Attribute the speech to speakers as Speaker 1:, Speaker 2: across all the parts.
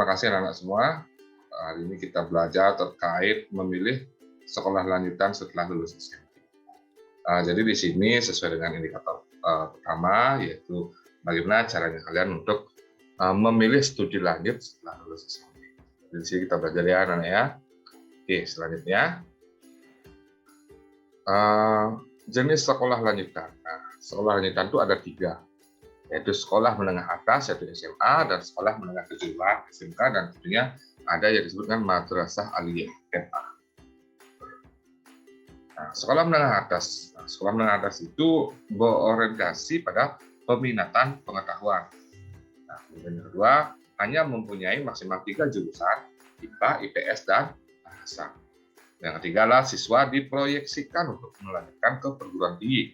Speaker 1: terima kasih anak-anak semua. Hari ini kita belajar terkait memilih sekolah lanjutan setelah lulus SMP. Jadi di sini sesuai dengan indikator pertama, yaitu bagaimana caranya kalian untuk memilih studi lanjut setelah lulus SMP. Di sini kita belajar ya anak-anak ya. Oke, selanjutnya jenis sekolah lanjutan. Nah, sekolah lanjutan itu ada 3, yaitu sekolah menengah atas, yaitu SMA, dan sekolah menengah kejuruan, SMK, dan tentunya ada yang disebut dengan madrasah aliyah, MA. Nah, sekolah menengah atas. Nah, sekolah menengah atas itu berorientasi pada peminatan pengetahuan. Nah, yang kedua, hanya mempunyai maksimal 3 jurusan, IPA, IPS, dan bahasa. Yang ketiga adalah siswa diproyeksikan untuk melanjutkan ke perguruan tinggi.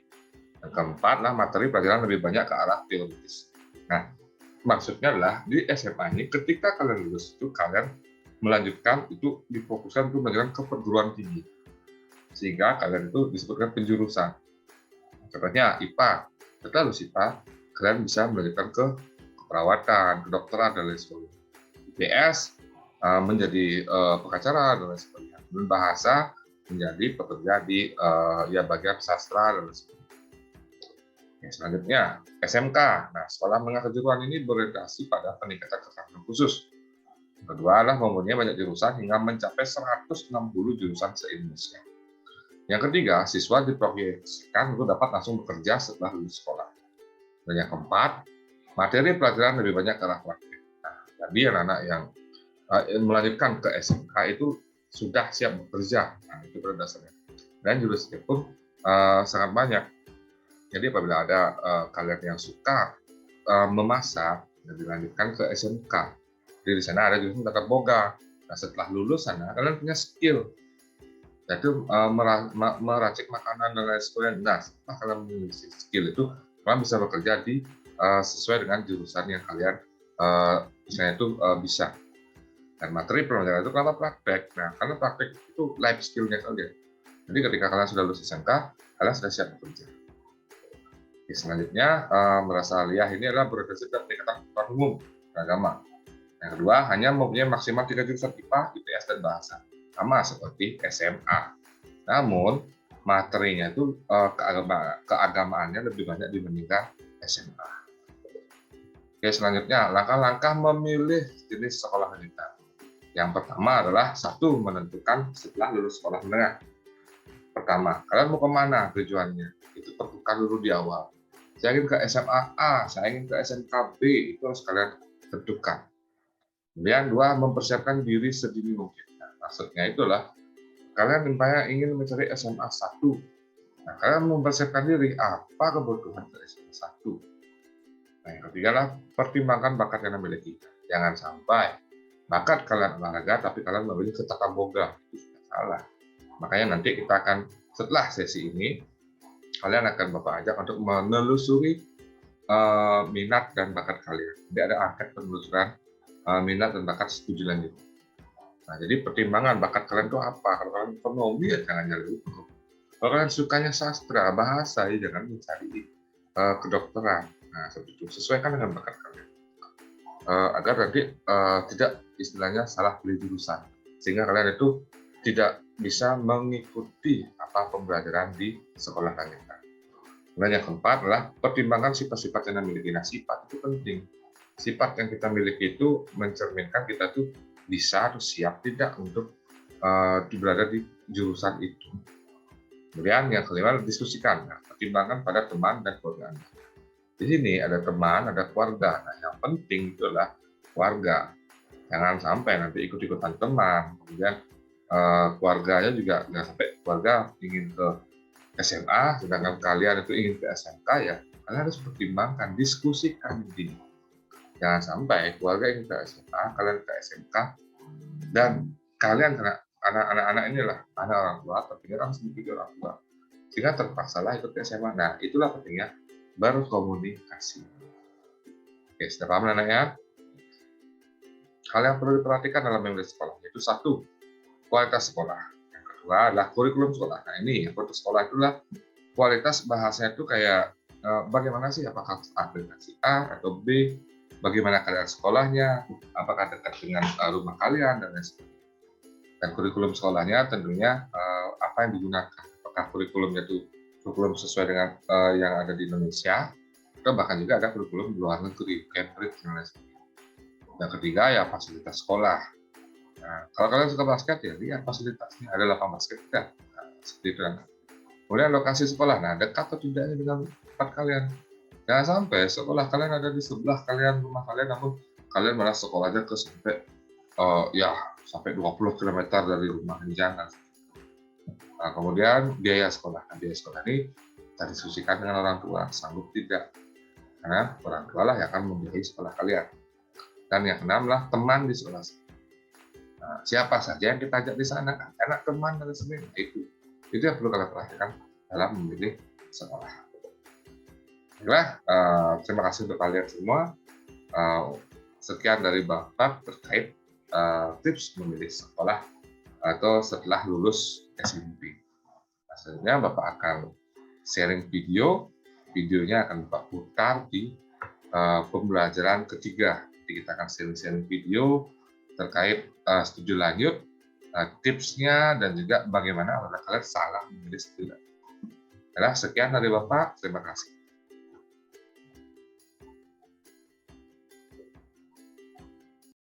Speaker 1: Yang keempat adalah materi pelajaran lebih banyak ke arah teoritis. Nah, maksudnya adalah di SMA ini ketika kalian lulus itu kalian melanjutkan itu difokuskan untuk melanjutkan ke perguruan tinggi. Sehingga kalian itu disebutkan penjurusan. Contohnya IPA. Setelah lulus IPA, kalian bisa melanjutkan ke keperawatan, kedokteran, dan lain sebagainya. IPS menjadi pengacara dan lain sebagainya. Dan bahasa menjadi pekerja di bagian sastra dan lain sebagainya. Selanjutnya, SMK. Nah, sekolah menengah kejuruan ini berorientasi pada peningkatan keterampilan khusus. Kedua adalah mempunyai banyak jurusan hingga mencapai 160 jurusan se-Indonesia. Yang ketiga, siswa diproyeksikan untuk dapat langsung bekerja setelah lulus sekolah. Dan yang keempat, materi pelajaran lebih banyak ke arah praktik. Nah, jadi anak-anak yang melanjutkan ke SMK itu sudah siap bekerja. Nah, itu pada dasarnya. Dan jurusannya pun sangat banyak. Jadi apabila ada kalian yang suka memasak dan dilanjutkan ke SMK, jadi di sana ada jurusan tata boga. Nah, setelah lulus sana kalian punya skill, yaitu meracik makanan dan lain sebagainya. Nah, setelah kalian memiliki skill itu, kalian bisa bekerja di sesuai dengan jurusan yang kalian misalnya itu bisa. Dan materi pelajaran itu kenapa praktek? Nah, karena praktek itu life skill-nya kalian. Jadi ketika kalian sudah lulus SMK, kalian sudah siap bekerja. Oke, selanjutnya, madrasah aliyah ini adalah berorientasi pada peningkatan pengetahuan umum dan agama. Yang kedua, hanya mempunyai maksimal 3 jurusan IPA, IPS, dan bahasa, sama seperti SMA. Namun, materinya itu keagamaannya lebih banyak dibandingkan SMA. Oke, selanjutnya, langkah-langkah memilih jenis sekolah lanjutan. Yang pertama adalah 1, menentukan setelah lulus sekolah menengah. Pertama, kalian mau kemana tujuannya? Itu tentukan dulu di awal. Saya ingin ke SMA A, saya ingin ke SMK B, itu harus kalian tentukan. Kemudian 2, mempersiapkan diri sedini mungkin. Nah, maksudnya itulah, kalian ingin mencari SMA 1. Nah, kalian mempersiapkan diri, apa kebutuhan ke SMA 1. Nah, yang ketiga adalah pertimbangkan bakat yang dimiliki. Jangan sampai bakat kalian olahraga, tapi kalian memilih ke tata boga. Itu sudah salah. Makanya nanti kita akan, setelah sesi ini, kalian akan Bapak ajak untuk menelusuri minat dan bakat kalian. Jadi ada angket penelusuran minat dan bakat studi lanjut. Nah, jadi pertimbangan bakat kalian itu apa? Kalau kalian ekonomi ya jangan nyari hukum. Kalau kalian sukanya sastra, bahasa ya jangan mencari kedokteran. Nah, seperti itu. Sesuaikan dengan bakat kalian. Agar nanti tidak istilahnya salah pilih jurusan. Sehingga kalian itu tidak bisa mengikuti pembelajaran di sekolah lanjutan. Kemudian yang keempat adalah pertimbangkan sifat-sifat yang dimiliki. Nah, sifat itu penting. Sifat yang kita miliki itu mencerminkan kita tuh bisa atau siap tidak untuk berada di jurusan itu. Kemudian yang kelima, diskusikan. Nah, pertimbangkan pada teman dan keluarga Anda. Di sini ada teman, ada keluarga. Nah, yang penting itu adalah keluarga. Jangan sampai nanti ikut-ikutan teman, kemudian keluarganya juga nggak sampai keluarga ingin ke SMA, sedangkan kalian itu ingin ke SMK ya, kalian harus pertimbangkan, diskusikan ini. Jangan sampai keluarga ingin ke SMA, kalian ke SMK, dan kalian karena anak-anak inilah anak orang tua, terpikir harus dipikir orang tua, sehingga terpaksalah ikut ke SMA. Nah, itulah pentingnya berkomunikasi. Oke, sudah paham anak-anak? Hal yang perlu diperhatikan dalam memilih sekolah yaitu 1, kualitas sekolah. Yang kedua adalah kurikulum sekolah. Nah, ini kualitas sekolah itulah kualitas bahasanya itu kayak bagaimana sih, apakah aplikasi A atau B, bagaimana keadaan sekolahnya, apakah dekat dengan rumah kalian, dan lain sebagainya. Dan kurikulum sekolahnya tentunya apa yang digunakan, apakah kurikulumnya itu kurikulum sesuai dengan yang ada di Indonesia, atau bahkan juga ada kurikulum di luar negeri, Cambridge dan lain sebagainya. Yang ketiga ya fasilitas sekolah. Nah, kalau kalian suka basket ya lihat fasilitasnya, ada lapangan basket kan, seperti itu kan. Kemudian lokasi sekolah, nah dekat atau tidaknya dengan tempat kalian. Jangan sampai sekolah kalian ada di sebelah kalian, rumah kalian, namun kalian malah sekolahnya ke sampai ya sampai 20 km dari rumah, jangan. Nah, kemudian biaya sekolah. Nah, biaya sekolah ini kita diskusikan dengan orang tua, sanggup tidak. Karena orang tua lah yang akan membiayai sekolah kalian. Dan yang keenam lah teman di sekolah. Nah, siapa saja yang kita ajak di sana, anak teman dan sebagainya, itu yang perlu kalian perhatikan dalam memilih sekolah. Baiklah, terima kasih untuk kalian semua. Sekian dari Bapak terkait tips memilih sekolah atau setelah lulus SMP. Selanjutnya Bapak akan sharing videonya akan Bapak putar di pembelajaran ketiga. Jadi kita akan sharing video terkait studi lanjut, tipsnya, dan juga bagaimana apabila kalian salah memilih studi lanjut. Sekian dari Bapak, terima kasih.